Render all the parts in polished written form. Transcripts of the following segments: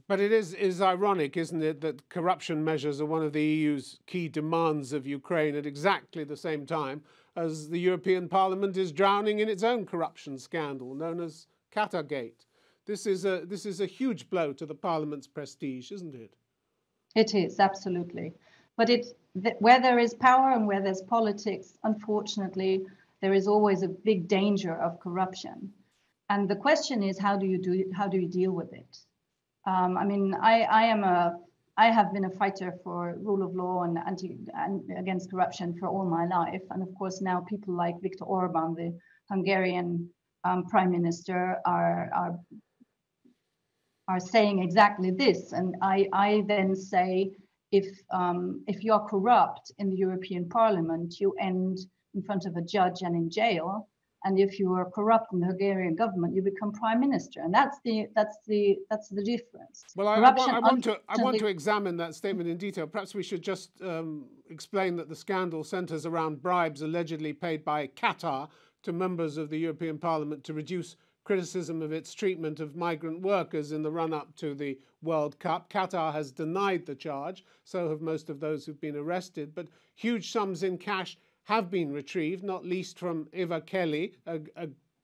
But it is ironic, isn't it, that corruption measures are one of the EU's key demands of Ukraine at exactly the same time as the European Parliament is drowning in its own corruption scandal known as Qatargate. This is a huge blow to the Parliament's prestige, isn't it? It is, absolutely. But where there is power and where there's politics, unfortunately, there is always a big danger of corruption. And the question is, how do you deal with it? I mean, I have been a fighter for rule of law and against corruption for all my life. And of course, now people like Viktor Orbán, the Hungarian prime minister, are saying exactly this. And I then say, if you are corrupt in the European Parliament, you end in front of a judge and in jail. And if you are corrupt in the Hungarian government, you become prime minister, and that's the difference. Well, I want to examine that statement in detail. Perhaps we should just explain that the scandal centres around bribes allegedly paid by Qatar to members of the European Parliament to reduce criticism of its treatment of migrant workers in the run-up to the World Cup. Qatar has denied the charge, so have most of those who've been arrested. But huge sums in cash have been retrieved, not least from Eva Kelly, a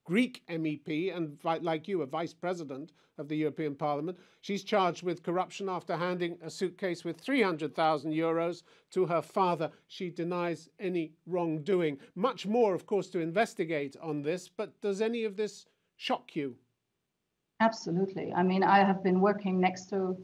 Greek MEP and, like you, a vice president of the European Parliament. She's charged with corruption after handing a suitcase with 300,000 euros to her father. She denies any wrongdoing. Much more, of course, to investigate on this, but does any of this shock you? Absolutely. I mean, I have been working next to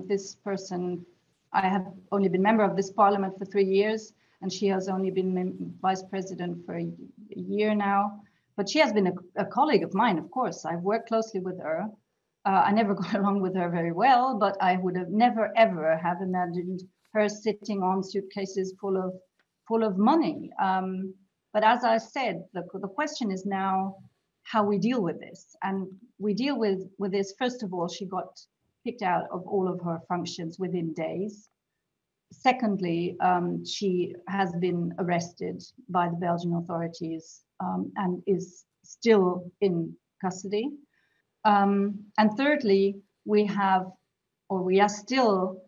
this person. I have only been member of this parliament for 3 years, and she has only been vice president for a year now. But she has been a colleague of mine, of course. I've worked closely with her. I never got along with her very well, but I would have never, ever have imagined her sitting on suitcases full of money. But as I said, the question is now how we deal with this. And we deal with this, first of all, she got kicked out of all of her functions within days. Secondly, she has been arrested by the Belgian authorities and is still in custody. And thirdly, we are still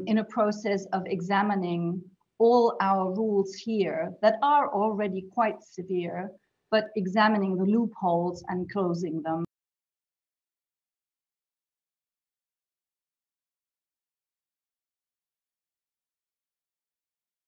in a process of examining all our rules here that are already quite severe, but examining the loopholes and closing them.